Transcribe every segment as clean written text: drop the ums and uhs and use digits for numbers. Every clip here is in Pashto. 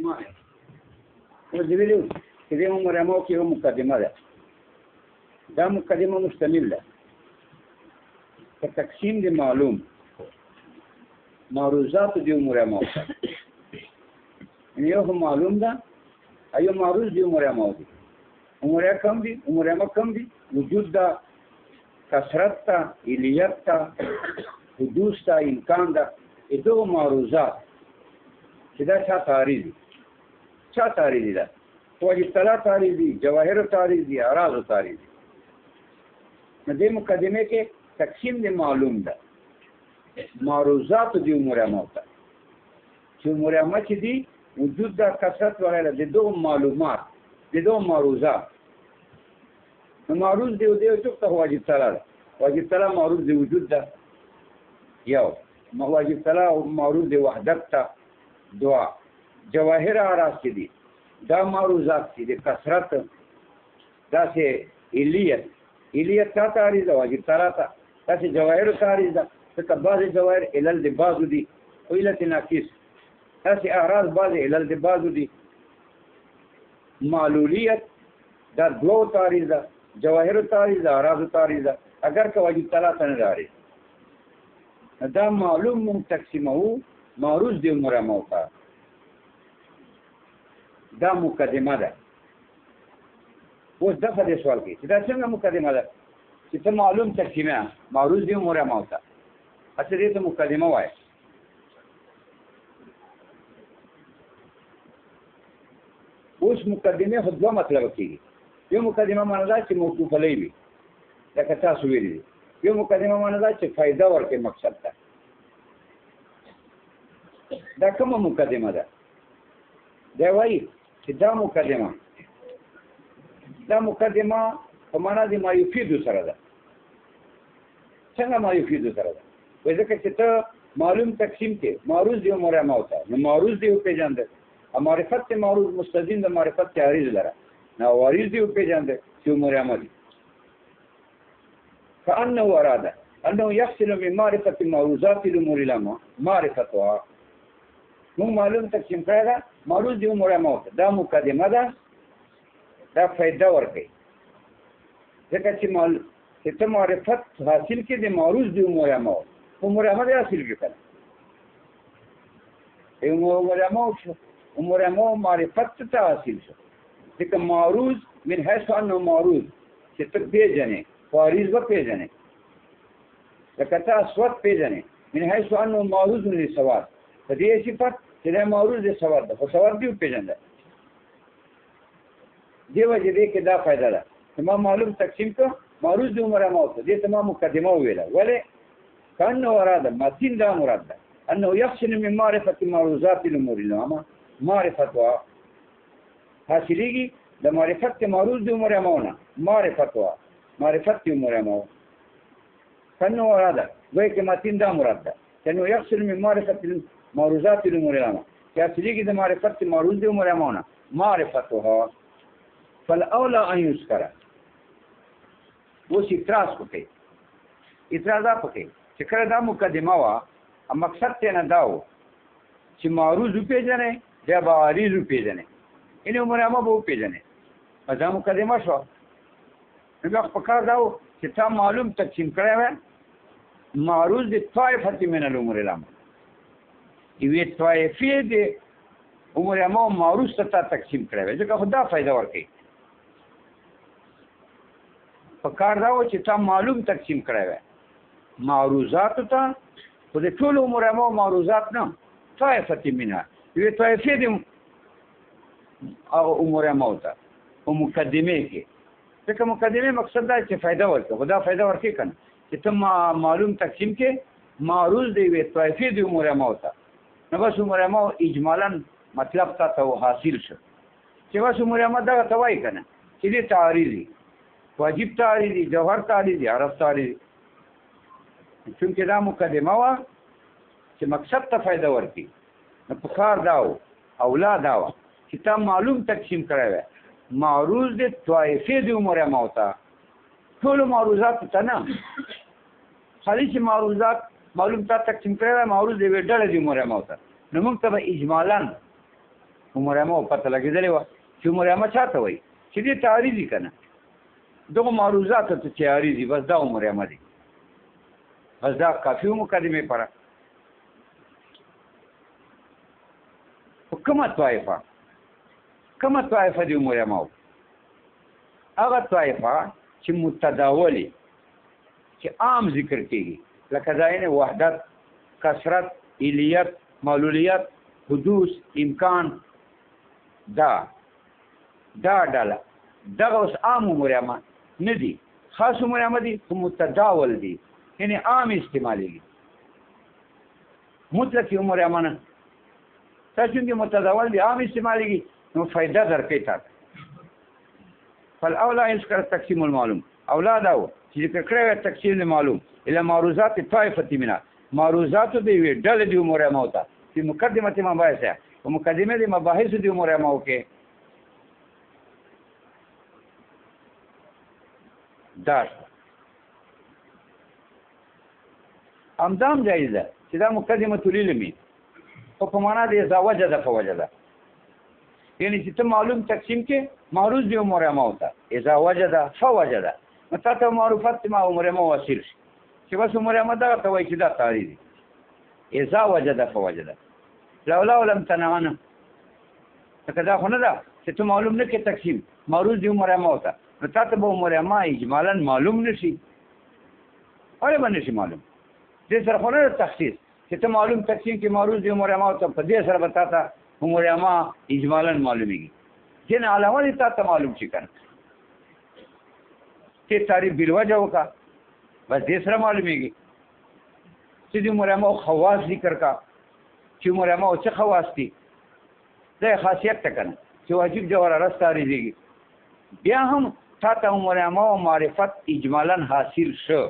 مقدمه ده نو دی ویلو چې د مرامو کې یو مقدمه ده دا مقدمه مشتمل ده په تقسیم د معلوم معروضات د مرامو یو هم معلوم ده ایو معروض د مرامو دي مرامو کم دي مرامو کم دي وجود ده کثرت تا الیت تا حدوث تا امکان ده دو معروضات چې دا چا تعریض دي ده واجب طلا تعریض دي جواهر تعریض دي اعراض تعریض دي نو دې مقدمه کې تقسیم د معلوم ده معروضات د مرامو ته چې مرامو چې دي وجود ده کثرت وغیرہ د دو معلومات د دو معروضات معروض دی څه واجب طلا ده واجب طلا معروض دی وجود ده یو واجب طلا معروض دی وحدت ته دعا جواهر اعراض دي دا معروضات دي د کثرت دا سه الیت تا تعریض واجب طلا ته دا سه جواهر تعریض ده څه بعض جواهر علل د بعضو دي او علت ناقص دا سه اعراض بعض علل د بعضو دي معلولیت دا دو تعریض ده جواهر تعریض اعراض تعریض اگر که واجب طلا ته نه لري دا معلوم تقسیمه معروض دی مرامو ته دا مقدمه ده اوس دغه د سوال کې دا څنګه مقدمه ده چې ته معلوم تقسیمه معروض دی مرامو ته اته دې ته مقدمه وای اوس مقدمه خو دوه مطلب کېږي یو مقدمه معنی دا چې موقوف علی وي لکه تاسو ویلي یو مقدمه معنی دا چې فائدہ ورکړي مقصد ته دا کومه مقدمه ده دا وایي چې دا مقدمه په معنا د ما یفید سره ده څنګه ما یفید سره ده وایي ځکه چې ته معلوم تقسیم کې معروض دی مرامو ته نو معروض دی پیژاند معرفت معروض مستدین د معرفت تعریض لره نو وارث دی پیژاند چې مرامو دي فانه اراده انه يحصل من معرفه المعروضات الامور العامه معرفتها مو معلوم تقسیم کړه دا معروض دی مرامو ته دا مقدمه ده دا فائدہ ورکړي ځکه چې ته معرفت حاصل کې د معروض دی مرامو مرامو حاصل کړه مرامو معرفت ته حاصل شو ځکه معروض من حيث انه معروض چې ته پیژنې وارث به پیژنې لکه ته اسود پیژنې من حيث انه معروض للسواد په دې صفت چې دا معروض د سواد ده خو سواد دی پیژنده دی وجه دې کې دا فائدہ ده تمام معلوم تقسیم کو معروض د مرامو ته دې تمام مقدمه ویله ولې کانه اراده متین دا مراد ده انه يحسن من معرفه معروضات الامور العامه معرفتها حاصلېږي د معرفت معروض د مرامو نه معرفت مرامو کانه اراده وایي کې متین دا مراد ده انه يحسن من معرفه معروضات الامور العامه حاصلېږي د معرفت معروض د مرامو نه معرفتها فالاولى ان يذكر اوس اعتراض وکړي چې کله دا مقدمه وا مقصد ته نه داو چې معروض پیژنې دا به عارض پیژنې انه مرامو به پیژنې دا مقدمه شو نو په کار داو چې تا معلوم تقسیم کړی و معروض د طائفه من الامور العامه یوه طائفه د امور عامه معروض ته تقسیم کړی و ځکه خدا فائدہ ورکړي په کار داو چې تا معلوم تقسیم کړی و معروضات ته خو د ټول امور عامه معروضات نه طائفه منها یوه طائفه د امور عامه ته او مقدمه کې ځکه مقدمه مقصد دا چې فائدہ ورکړي خدا فائدہ ورکړي کنه چې ته معلوم تقسیم کې معروض دی وي طائفه د امور عامه ته نو بس امور عامه اجمالا مطلب ته حاصل شو چې بس امور عامه دا توای کنه چې دې تعریضي واجب تعریضي جوهر تعریضي عرض تعریضي چونکه دا مقدمه وا چې مقصد ته فائدہ ورکړي نو په کار داو اولاد داو چې تا معلوم تقسیم کړی معروض د طائفه د امور عامه ته ټول معروضات ته نه خالص معروضات معلوم تا تقسیم کړی معروض د ډله د امور عامه ته نو موږ ته اجمالا عمر ما پته لګېدلې وه چې عمر ما چاته وایي چې دې ته عارضي که نه دغه معروضاتو ته چې عارضي بس دا عمر ما دی بس دا کافي و مقدمې پره کومه طایفه دی عمر ما هغه طایفه چې متداولې چې عام ذکر کېږي لکه ځایونه وحدت کثرت الیت معلولیت حدوث امکان دا ډله دغه اوس عام عمرامه نه دي خاص عمرامه دي خو متداول دي یعنی عام استعمالېږي مطلق عمرامه نه تا چونکې متداول دي عام استعمالېږي نو فایده درکوي تا ته فالاولا يذكر تقسيم المعلوم اولاد او چې ذکر کړی تقسیم المعلوم الى معروضات طائفه منها معروضات دی ډله دی عمرامه وتا چې مقدمه مباحث او مقدمه دی مباحث دی عمرامه وکي دا امدام جایز ده چې دا مقدمه العلم او په معنا د اذا وجد فوجد یعنی چې ته معلوم تقسیم کې معروض دی عمرامه وتا اذا وجد فوجد مته ته معروفات ما عمرامه وسیل چې بس عمرامه دا ته وایي چې دا تعریض دی اذا وجد فوجد لولا لم تنعنا فکدا خو نه دا چې ته معلوم نه کې تقسیم معروض دی عمرامه وتا نو تاسو به عمرامه اجمالا معلوم نشي اړه باندې شي معلوم دې سره خو نه تخصیص چې ته معلوم تقسیم کې معروض دی عمرامه وتا په دې سره به تاسو عمرامه اجمالا معلومیږي جن علاوه دې تاسو معلوم شي کنه چې تعریف بالوجه وکا بس دې سره معلومیږي چې دې عمرامه خواص ذکر کا چې عمرامه او څه خواص دي دا خاصیت کنه چې واجب جوهر راستاريږي بیا هم تاسو عمرامه او معرفت اجمالا حاصل شو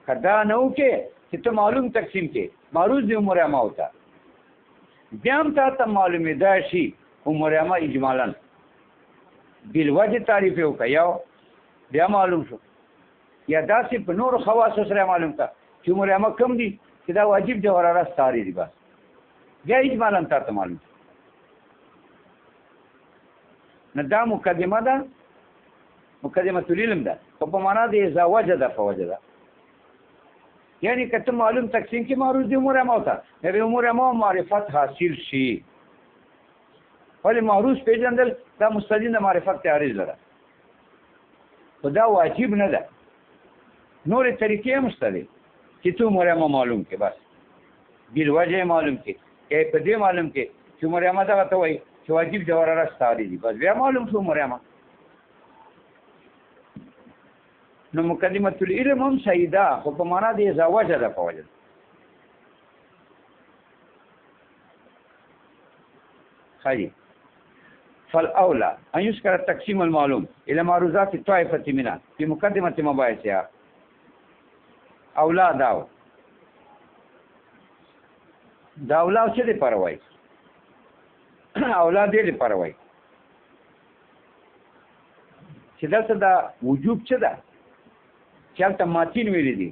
کدا نو کې چې ته معلوم تقسیم کې معروض دی عمرامه وتا بیا هم تاسو معلومه ده شي عمرامه اجمالا بالوجه تعریف وکیا یو بیا معلوم شو یا داسې په نور خواص سره معلوم کا چې عمرامه کم دي چې دا واجب جوهر راستاري دي بس بیا اجمالا تاسو معلوم نه دا مقدمه ده مقدمه العلم ده په معنا د اذا وجد فوجد یعنی کته معلوم تقسیم کې معروض دی عمرامه وتا به عمرامه معرفت حاصل شي ولی معروض پیژندل دا مستدین د معرفت تعریض لره خدا واجب نه ده نور طریقې مستدی چې تو عمرامه معلوم کې بس بیل وجه معلوم کې په دې معلوم کې چې عمرامه دا ته وایي چې واجب جوهر راستاري دي بس بیا معلوم شو عمرامه نو مقدمه العلم هم سیدا خو په معنا د اذا وجد فوجد خیر فالاولى ان يذكر تقسيم المعلوم الى معروضات الطائفه منها في مقدمه مباحثها اولاد دا اولاد څه دی پروای اولاد دې پروای چې دا وجوب څه ده چې ماتین ویلي دي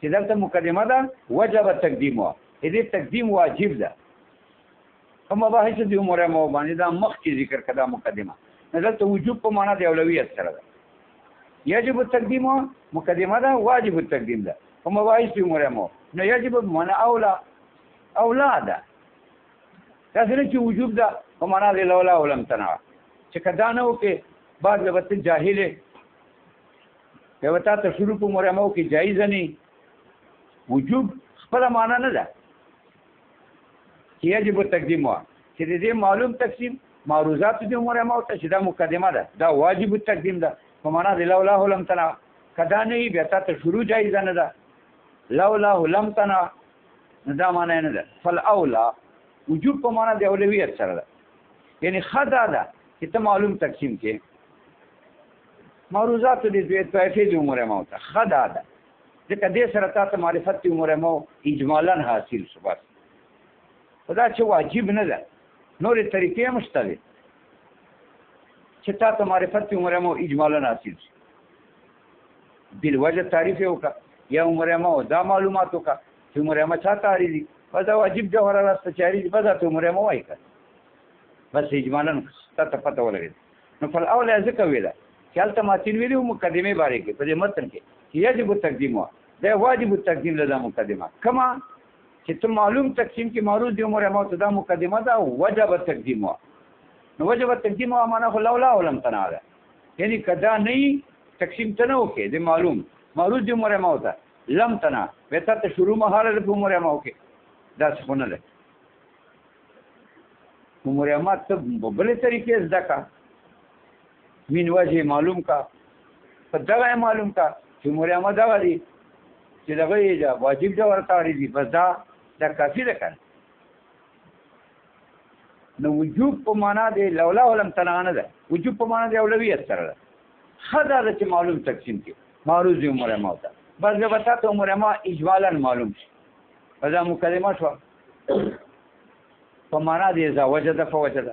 چې دلته مقدمه ده وجب تقدیم دې تقدیم واجب ده کوم مباحث دي عمرامه باندې دا مخکې ذکر کړه مقدمه دلته وجوب په معنا د اولویت سره ده یجب التقدیم مقدمه ده واجب التقدیم ده کوم مباحث دي عمرامه نو یجب معنا اولاد تاسو چې وجوب ده په معنا د لولا ولم تنع چې کدا نه وکي بعد وخت جاهل یو ته شروع په عمرامه کې جایز نه وجوب خپل معنا نه ده یجب التقدیم چې دې معلوم تقسیم معروضات دي عمرامه او چې دا مقدمه ده دا واجب التقدیم ده په معنا د لولا لم تنع کدا نه بیا ته شروع جایز نه ده لولا لم تنع دا معنا نه ده فالاولى وجوب په معنا د اولویت سره ده یعنی خدا ده چې ته معلوم تقسیم کې معروضات دې طائفه دي عمرامه او خدا ده ځکه دې سره تاسو معرفت عمرامه اجمالا حاصل شو بس خدا چې واجب نه ده نور طریقې مشتله چې تاسو معرفت عمرامه اجمالا حاصل شي بل وجه تعریف وکړه یا عمرامه دا معلومات وکړه چې عمرامه چا تعریف دي بس دا واجب جوهر راسته چاري بس ته عمره مو وای کړ بس اجمالا ته پته ولګید نو فل اول ذکر ویلا چې هلته ماتین ویلو مقدمه باره کې په دې متن کې یجب التقدیم دا واجب التقدیم لدا مقدمه کما چې ته معلوم تقسیم کې معروض دی عمره مو ته دا مقدمه دا وجب التقدیم نو وجب التقدیم معنا خو لولا ولم تناله یعنی کدا نه تقسیم ته نه وکي د معلوم معروض دی عمره مو ته لم تنا وته ته شروع مهاله په عمره مو کې دا څه نه ده عمره مو ته په بل طریقې زده کا من وجه معلوم کا په دغه معلوم کا چې عمره مو دا دی چې دغه یې واجب دا ورته دي بس دا کافی ده کنه نو وجوب په معنا دی لولا ولم تنانه ده وجوب په معنا دی اولویت سره ده خدا د چې معلوم تقسیم کې معروض دی عمره مو ته بس به وتا ته عمره ما اجمالا معلوم شي دا مکلمه شو په معنا دی اذا وجد فوجد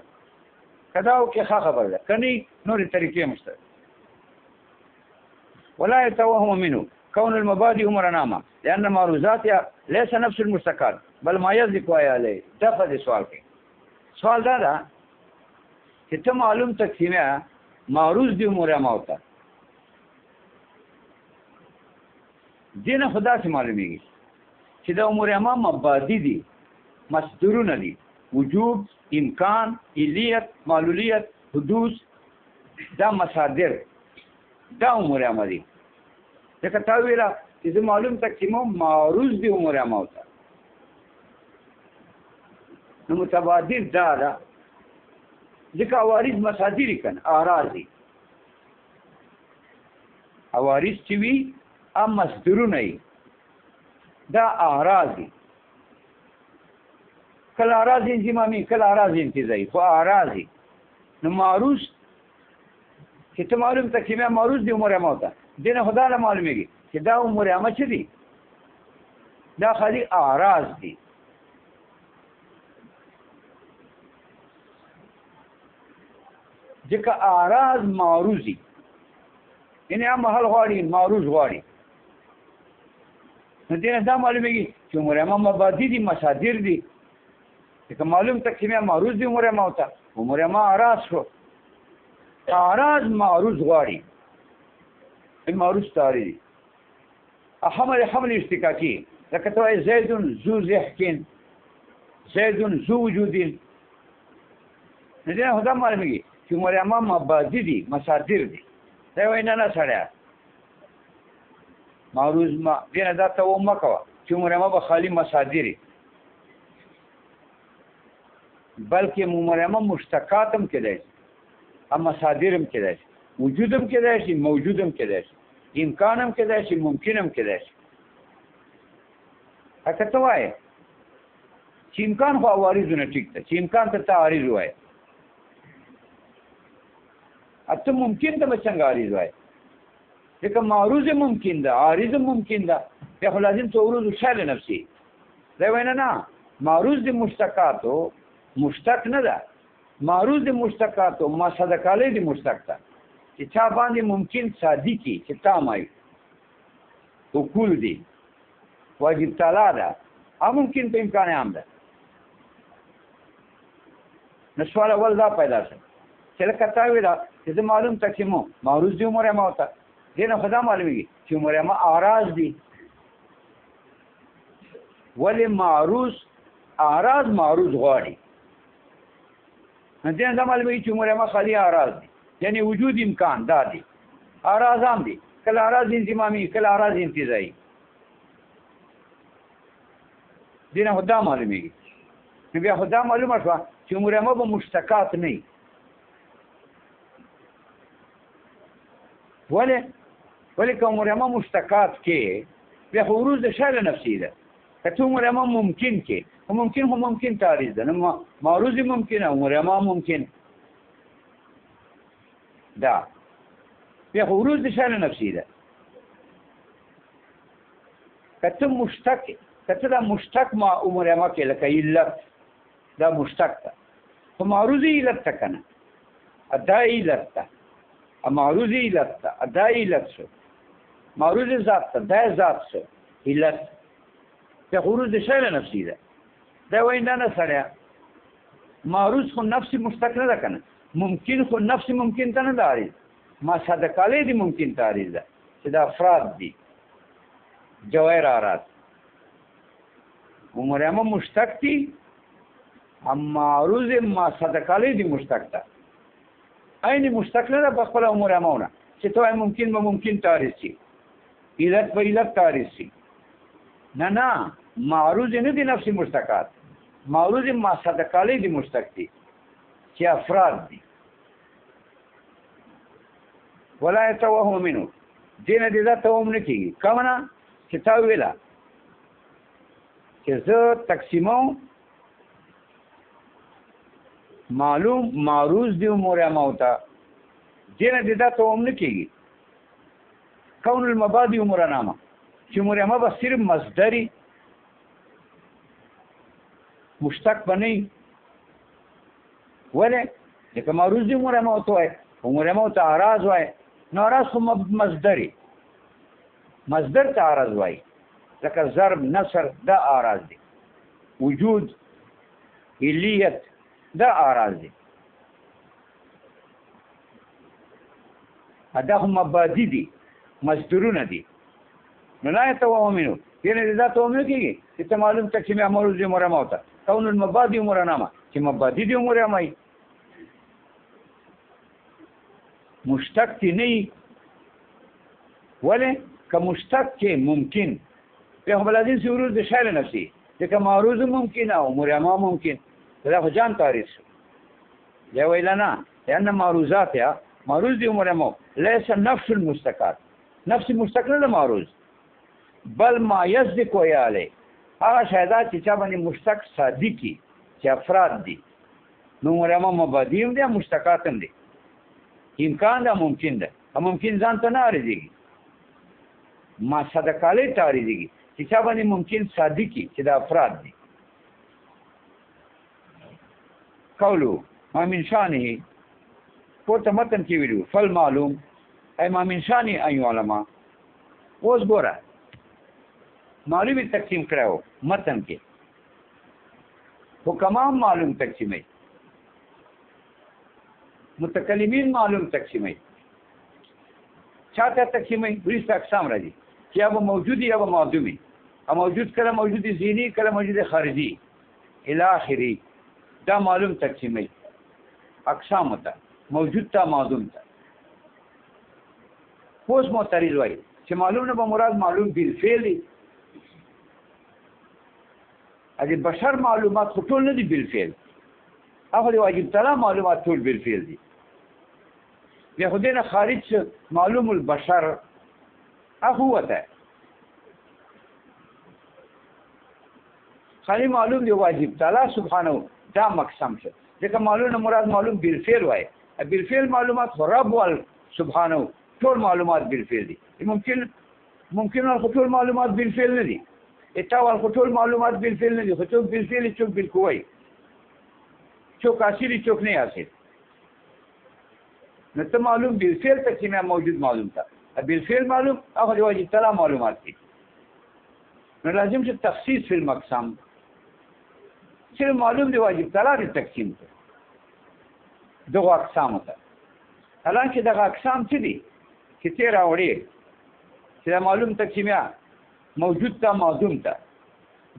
کدا او کې خبر ده کني نور طریقې مشته ولا يتوهم منه كون المبادئ مرنامه لان معروضاتها ليس نفس المستقر بل ما يذكر عليه دفع سوال کې سوال دا چې ته معلوم تقسیمه معروض دی عمره ما ہوتا دینه خدا سے معلومیږي چې دا عمره ما مبادئ دي مصدرونه دي وجوب امکان علیت معلولیت حدوث دا مصادر دا عمره ما دي ځکه تا ویلا چې معلوم تقسیمو معروض دی عمره ما ہوتا نو متبادر دا ځکه عوارض مصادر کن اراضی عوارض چې وی ام مصدرونه دا اراضی کله اراضی انضمامی کله اراضی انتزاعی خو اراضی نو معروض چې ته معلوم تقسیمه معروض دی عمره ما ہوتا دینه خدا له معلومیږي چې دا عمره ما چي دي دا خالي اراض دي ځکه اراض معروضي یعنی هم محل غواړي معروض غواړي نو دینه دا معلومیږي چې عمره ما مبادئ دي مصادر دي ځکه معلوم تقسیمه معروض دی عمره ما ہوتا عمره ما اراض شو اراض معروض غواړي المعروض تاری حمل اشتکاکی لکه تو زید ذو ضحک زید ذو وجود نه خدا معلومیږي چې عمره ما مبادئ دي مصادر دي دا وینا نه سره معروض ما دینه دا ته و مکوا چې عمره ما به خالی مصادر بلکې عمره ما مشتقاتم کېدای هم مصادرم کېدای وجودم کېدای شي موجودم کېدای شي امکانم کېدای شي ممکنم کېدای شي اته ته وایي چې امکان خو عوارضونه ټیک ده چې امکان ته عارض وایي اته ممکن ته څنګه عارض وایي ځکه معروض ممکن ده عارض ممکن ده یا خو لازم تعرض شال نفسي دا وینا نه معروض د مشتقاتو مشتق نه ده معروض د مشتقاتو ما صدقاله دي مشتق ده چې چا باندې ممکن صادقي چې تامای وکول دي واجب تعالی ده ا ممکن په امکان عام ده نو سوال اول دا پیدا شي چې لکه تا ویلا چې معلوم تقسیمو معروض دی عمره ما ہوتا دینه خدا معلومیږي چې عمره ما اراض دي ولی معروض اراض معروض غواړي دینه دا معلومیږي چې عمره ما خالی اراض دي یعنی وجود امکان دا دي اراض هم دي کله اراض انضمامی کله اراض انتزاعی دینه خدا معلومیږي نو بیا خدا معلومه شو چې عمره ما به مشتقات نه ولی که عمره ما مشتقات کې بیا خروج د شال نفسي ده که عمره ما ممکن کې ممکن تعریض ده نو معروض ممکن عمره ما ممکن دا بیا خروج د شال نفسي ده که دا مشتق ما عمره ما کې لکه علت دا مشتق ده خو معروض علت ده کنه ادا علت ده معروض علت ده ادا علت شو معروض ذات ده دا ذات شو علت بیا خروج د شال نفسي ده دا وایي نه سړیا معروض خو نفس مشتق نه ده که نه ممکن خو نفس ممکن ته نه ده عارض ما ساده کالی دی ممکن ته عارض ده چې دا افراد دي جواهر آرات عمرامه مشتق دي معروض ما ساده کالی دی مشتق ده عین مشتق نه ده په خپله عمرامهونه چې ته ممکن به ممکن ته عارض شي علت به علت ته عارض شي نه معروض نه دي نفس مشتقات معروض ما ساده کالی دی مشتق دي چې افراد دي ولا يتوهم منه دین دې دا توهم نه کېږي کومه نه چې تا ویله چې زه تقسیموم معلوم معروض دی مرامه ته دین دې دا توهم نه کېږي کون المبادئ مرامه چې مرامه به صرف مصدري مشتق بنی ولې ځکه معروض دی مرامه ته وایي مرامه ته اعراض وایي نو اعراض خو مصدري مصدر ته اعراض وایي لکه ضرب نصر دا اعراض دي وجود علیت دا اعراض دي دا هم مبادی دي مصدرونه دي نو لا يتوهم منه یعنی دا توهم نه کېږي چې ته معلوم تقسیم معروض دی مرامه ته کون المبادئ مرامه چې مبادی دی مرامه مشتق تی نه ولې که مشتق کې ممکن پیغمبر عزیز ورود د شایل نفسي ځکه معروض ممکن او مرامه ممکن دا خو جان تعریف دی ویل نه لأن معروضات یا معروض دی مرامه ليس نفس المشتقات نفس مشتق نه معروض بل ما يصدق علیه هغه شایدات چې چا باندې مشتق صادقي چې افراد دي نو مرامه مبادی هم دي مشتقات هم دي امکان دا ممکن ده ممکن ځان ته نه اړیږي ما صدقاله ته اړیږي چې چا باندې ممکن صادقي چې دا افراد دي قولو ما من شانه پورته متن کې ویلو فل معلوم ای ما من شانه ایو علما اوس ګوره معلومي تقسیم کړو متن کې حکمام معلوم تقسیمي متکلمین معلوم تقسیمي چاته تقسیمي ورسته اقسام راځي چې یا به موجودي یا به معدومي موجود کله موجودي ذهني کله موجودي خارجي الی اخره دا معلوم تقسیمي اقسام ته موجود ته معدوم ته اوس معترض وایي چې معلوم نه به مراد معلوم بالفعل دي اګه بشر معلومات خو ټول نه دي بالفعل هغه دی واجب تعالی معلومات ټول بالفعل دي بیا خو دینه خارج معلوم البشر هغه وته خالی معلوم دی واجب تعالی سبحانه دا مقسم شه ځکه معلوم نه مراد معلوم بالفعل وای بالفعل معلومات خو رب وال سبحانه ټول معلومات بالفعل دي ممکن خو ټول معلومات بالفعل نه دي اتاول خو ټول معلومات بالفعل نه دي خو څوک بالفعل څوک بالقوي څوک اصلي څوک نه اصلي نو ته معلوم بالفعل ته چې موجود معلوم تا بالفعل معلوم هغه دی واجب تعالی معلومات دي نو لازم چې تخصیص فی المقسم چې معلوم دی واجب تعالی د تقسیم ته دغه اقسام ته حالانکه دغه اقسام څه دي چې تیر راوړي چې معلوم تقسیمیا موجود تا معدوم تا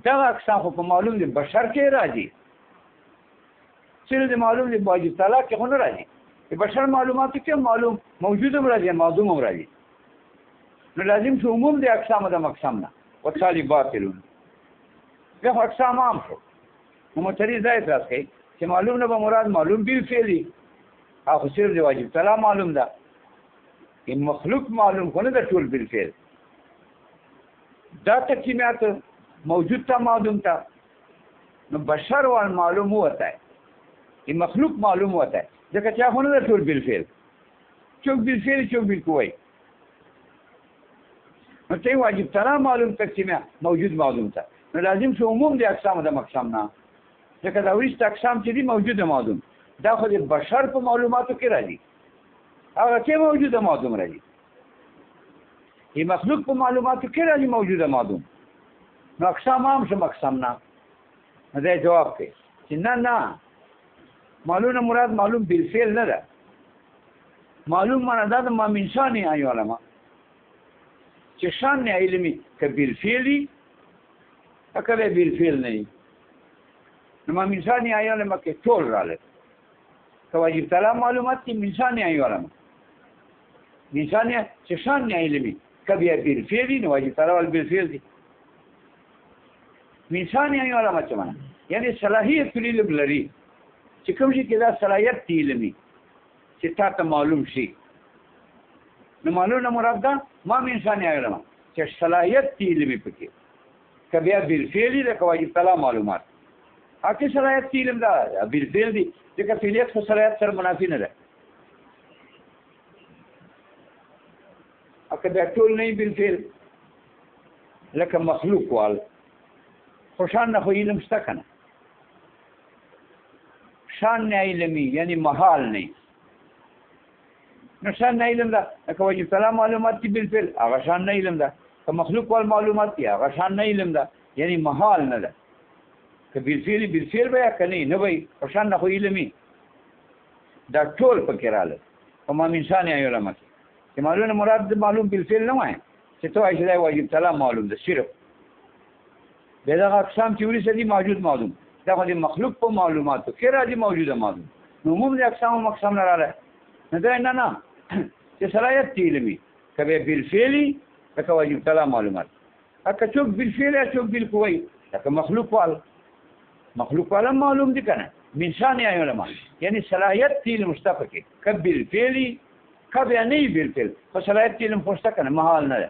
دغه اقسام خو په معلوم دی بشر کې راځي چې د معلوم دی واجب تعالی کې نه راځي د بشر معلومات کې معلوم موجود هم راځي معدوم هم راځي نو لازم چې عموم دی اقسام د مقسم نه وصالي باطلون دغه اقسام عام شو نو معترض ځای اعتراض کوي چې معلوم نه به مراد معلوم بالفعل دی هغه صرف دی واجب تعالی معلوم ده ان مخلوق معلوم خو نه ده ټول بالفعل دا تقسیمات موجود تا معلوم تا نو بشر وال معلوم ہوتا ہے یہ مخلوق معلوم ہوتا ہے ځکه چې هغه نه ټول بالفعل څوک بالفعل څوک بالقوي نو ته واجب تعالی معلوم تقسیمه موجود معلوم تا نو لازم چې عموم د اقسام د مقسم نه ځکه دا ویشت اقسام چې دي موجود معلوم دا خو د بشر په معلوماتو کې راځي هغه چې موجود معلوم راځي یہ مخلوق په معلوماتو کې راځي موجوده معلوم نو اقسام عام شو مقسم نه دا جواب کوي چې نه معلوم مراد معلوم بالفعل نه ده. معلوم معنا دا د ما من شان ای علما چې شان علمي ک بالفعل اکه بالفعل نه نو ما من شان ای علما کې ټول رااله واجب تعالی معلومات کې من شان ای علما من شان چې شان علمي ک بیا بالفعل نو واجب تعالی ول بالفعل دي من شان ای علما چې معنا یعنی صلاحیت علم لري چې کوم شي کې دا صلاحیت علمي چې تا ته معلوم شي نو معلوم نه مراد ده ما من شان علم چې صلاحیت علمي پکې کبیا بالفعل د واجب تعالی معلومات اکه صلاحیت علم دا بالفعل دي چې فعلیت خو صلاحیت سره منافي نه ده اکه دا ټول نه بالفعل لکه مخلوق وال خوشان نه خو علم شته کنه شان نه علمي یعنی محال نه نو شان نه علم ده که واجب تعالی معلومات دي بالفعل هغه شان نه علم ده که مخلوق وال معلومات دي هغه شان نه علم ده یعنی محال نه ده که بالفعل بیا کني نه وي شان نه خو علمي دا ټول پکې رااله او ما من شان علم چې معلومه مراد معلوم بالفعل نه وای چې تو ایشي واجب تعالی معلوم ده صرف دغه اقسام چې ورې سدي موجود معلوم دا خو د مخلوق په معلوماتو کې راځي موجوده معلوم نو عموم د اقسام او مقسم نه رااله نه چې صلاحیت علمي کبه بالفعل لکه واجب تعالی معلومات اکه څوک بالفعل یا څوک بالقوي لکه مخلوق والا معلوم دي کنه من شان علم یعنی صلاحیت علم مستفقه کبه بالفعل کبه نه بالفعل خو صلاحیت علم خوشته کنه محال نه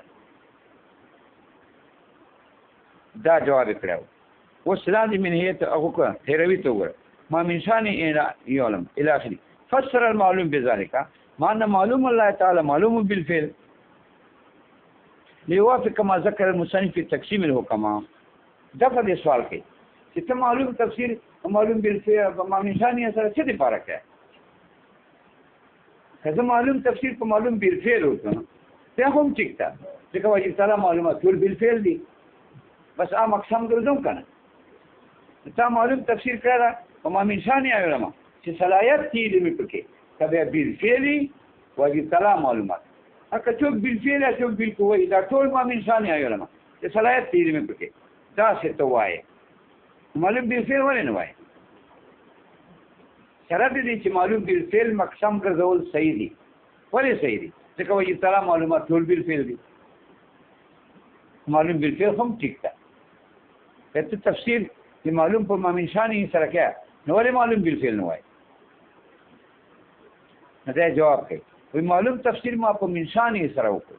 دا جواب کړو وسلام من هيت اخوك هروي تو ما من شان يعلم الى اخره فسر المعلوم بذلك معنى معلوم الله تعالى معلوم بالفعل ليوافق كما ذكر المصنف في تقسيم الحكماء دغه د سوال کې چې ته معلوم تفسیر معلوم بالفعل ما من شان سره څه دی فرق ہے کله معلوم تفسیر په معلوم بالفعل وته ته هم ټیک تا چې کوي تعالی معلومات ټول بالفعل دي بس عام اقسام ګرځوم کنه تا معلوم تفسیر کړه او ما من شان علم چې صلاحیت علمي پکې کبه بالفعل واجب تعالی معلومات اکه څوک بالفعل یا څوک بالقوي دا ټول ما من شان علم چې صلاحیت علمي پکې دا څه ته وایي معلوم بالفعل ولې نه وایي شرط دي چې معلوم بالفعل مقسم ګرځول صحیح دي ولې صحیح دي ځکه واجب تعالی معلومات ټول بالفعل دي معلوم بالفعل هم ټیک ده ته تفسیر چې معلوم په ما من شان سره کې نو ولې معلوم بالفعل نه وای دا جواب کوي وی معلوم تفسیر ما په من شان سره وکړ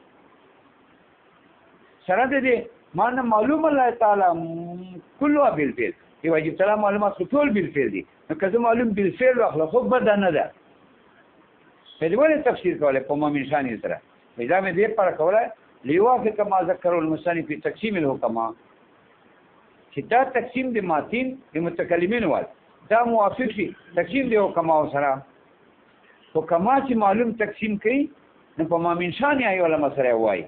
سره دې معنا معلوم الله تعالی كله بالفعل دی واجب تعالی معلومات ټول بالفعل دي نو که معلوم بالفعل واخله خو بد نه ده په دې ولې تفسیر کوله په ما من شان سره دا مې دې پر کوله ليوافق ما ذكر المصنف في تقسيم الحكماء چې دا تقسیم د ماتین د متکلمین وال دا موافق شي تقسیم دی حکما سره حکما چې معلوم تقسیم کوي نو په ما من شان ای علماء سره وایي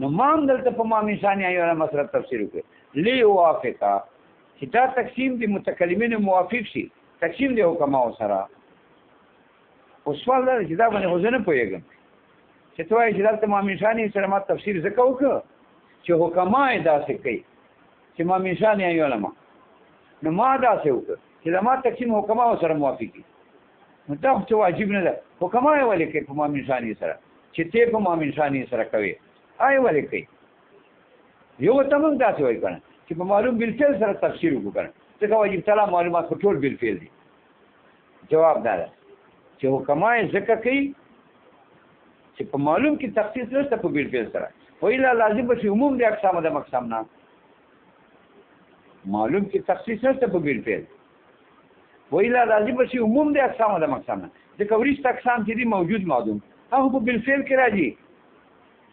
نو ما دلته په ما من شان ای علماء سره تفسیر وکړي ليوافق چې دا تقسیم د متکلمین موافق شي تقسیم دی حکما سره او سوال دا چې دا باندې غوښنه پوهیږم چې توای چې دلته ما من شان سره ما تفسیر زکه وکړه چې حکما داسې کوي چې ما من شان علماء نو ما داسې وکړه چې دا ما تقسیم حکما سره موافقي نو دا څه واجب نه ده حکما ولې کوي په ما من شان سره چې ته په ما من شان سره کوي آی ولې کوي یو ته موږ داسې وایو کنه چې په معلوم بالفعل سره تفسیر وکړه څنګه واجب تعالی معلومات ټول بالفعل دي جواب دا ده چې حکما ذکر کوي چې په معلوم کې تخصیص نشته په بالفعل سره ویلا لازم به عموم د اقسام د مقسم نه معلوم کې تخصیص نشته په بالفعل ویلا لازم به عموم د اقسام د مقسم نه ځکه ورشت اقسام چې دي موجود معلوم هغه په بالفعل کې راځي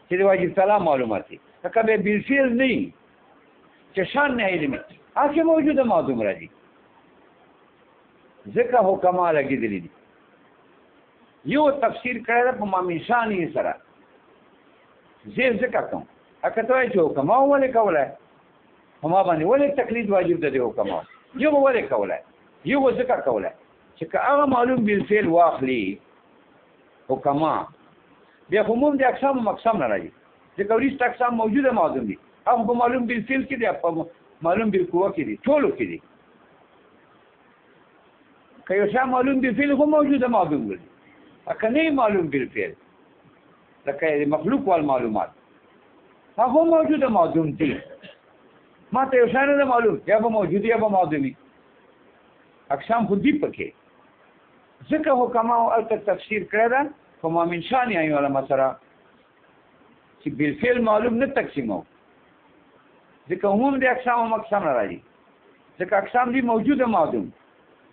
چې د واجب تعالی معلومات دي کله بالفعل نه چې شان نه علمي هغه موجوده معلوم راځي ځکه حکما لګیدلی دي یو تفسیر کړل په ما من شان سره زه ځکه کوم اکه ته چې حکما ولې کوله هما باندې ولې تقلید واجب ده د حکما یو ولې کولای یو ځکه کولای چې هغه معلوم بالفعل واخلي حکما بیا عموم د اقسام مقسم نه راځي ځکه ورېست اقسام موجوده معلوم دي هغه په معلوم بالفعل کې دي په معلوم بالقوه کې دي ټولو کې دي که یو شی معلوم بالفعل هم موجوده معلوم دي که نه معلوم بالفعل لکه مخلوق والمعلومات هغه موجوده معلوم دي ما ته یو شی نه معلوم یا به موجود یا به معلومي اقسام خو دي پکې ځکه حکما او تفسیر کړی ده په ما من شان یې علماء سره چې بالفعل معلوم نه تقسیمو ځکه عموم د اقسام او مقسم نه راځي ځکه اقسام دي موجوده معلوم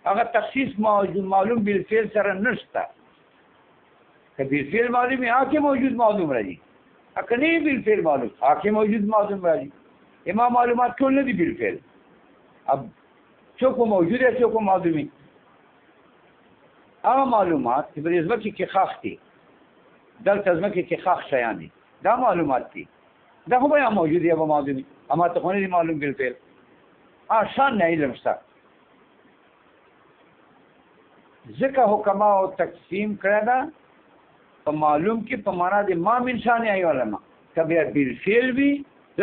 هغه تخصیص معلوم بالفعل سره نشته که بالفعل معلوم ہے آکے موجود معلوم راځي اکنه بالفعل معلوم آکے موجود معلوم راځي اما معلومات ټول نه دي بالفعل اب څوک موجود ہے څوک معلومي هغه معلومات چې په ځمکه کې خاص دي دلته ځمکه کې خاص شیان دي دا معلومات دي دا خو به موجود یا به معلومي اما ته خو نه دي معلوم بالفعل آسان نه علم شته ذکر حکما او تقسیم کړه دا په معلوم کې په معنا د ما من شان ای علماء کبه بالفعل وی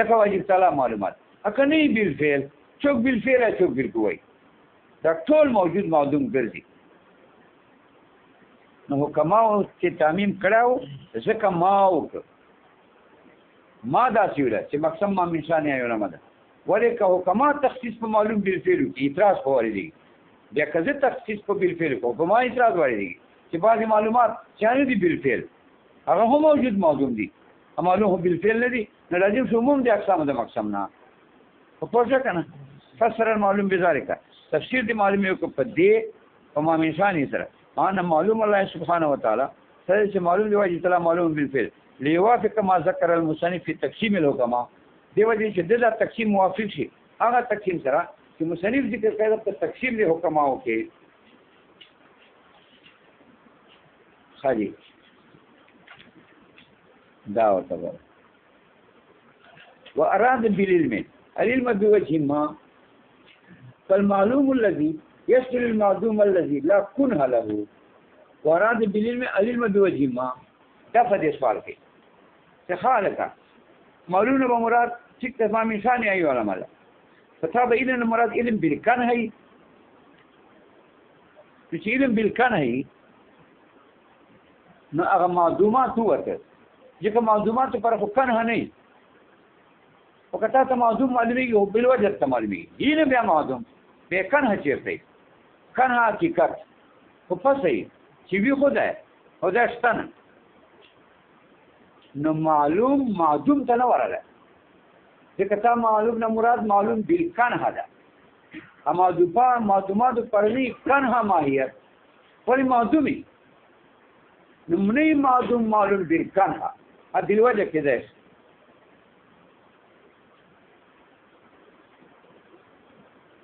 لکه واجب تعالی معلومات اکنه بالفعل څوک بالفعل څوک بالقوه دا ټول موجود معلوم ګرځي نو حکما او چې تعمیم کړهو ځکه ما دا سیوله چې مقسم ما من شان ای علماء ده ولې که حکما تخصیص په معلوم بالفعل کې اعتراض کوي دي بیا که زه تخصیص په بالفعل کوم په ما اعتراض وایي چې بعضی معلومات چې نه دي بالفعل هغه هم موجود معلوم دي معلوم بالفعل نه دي نو لازم عموم د اقسام د مقسم نه په پوښتنه کنه فسر المعلوم بذلك تفسیر دی معلوم یو په دې په ما من شان سره انا معلوم الله سبحانه وتعالى سره چې معلوم دی واجب تعالی معلوم بالفعل ليوافق ما ذكر المصنف في تقسيم الحكماء دی وجه چې دا تقسیم موافق شي هغه تقسیم سره چې مصنف ذکر کړی په تقسیم له حکماو کې خالي دا ورته واراد بالعلم العلم بوجه ما فالمعلوم الذي يشمل المعدوم الذي لا كنه له واراد بالعلم العلم بوجه ما دا په سوال کې څه خالقه معلوم به مراد چې تمام انسان ای علماء فتاب علم مراد علم بالکن ہے چې علم بالکن ہے نو هغه معلومات وته ځکه معلومات پر خو کنه نه وکړه ته معلوم معلومي او بل وجه ته معلومي دین بیا معلوم به کنه چیرته کنه حقیقت خو پسې چې وی خدای شتن نو معلوم معدوم ته نه ورغله ځکه تا معلوم نه مراد معلوم بالکنه ده اما معلومات پرنی کنه ماهیت ولی معدومی نمونی معدوم معلوم بالکنه ادل وجه کې ده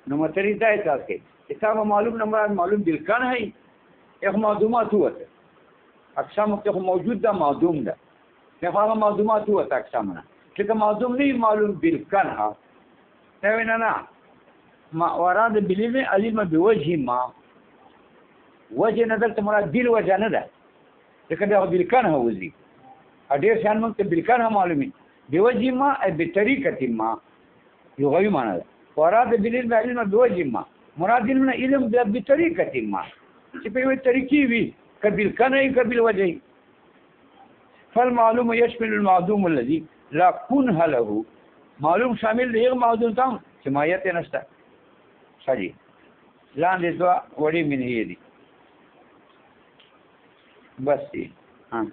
نو متری دا احساس کوي چې تا معلوم نه مراد معلوم بالکنه هي یو معلومات وته اقسام کې موجود ده معدوم ده هغه معلومات وته اقسامونه چې معدوم نه معلوم بالکنه دا نه ما وراد بالعلم علم بوجه ما وجه نظر ته مراد دل وجه نه ده ځکه دا بالکنه وځي اډیر شان موږ ته بالکنه معلومي بوجه ما ای بطریقه ما یو غوي معنا ده وراد بالعلم علم بوجه ما مراد علم بطریقه ما چې په یوه طریقې وي کبل کنه کبل وجه فالمعلوم يشمل المعدوم الذي لا كنه له معلوم شامل دی معدوم ته چې مایت نشته صحیح لاندې دوا وړي منې دي بس ها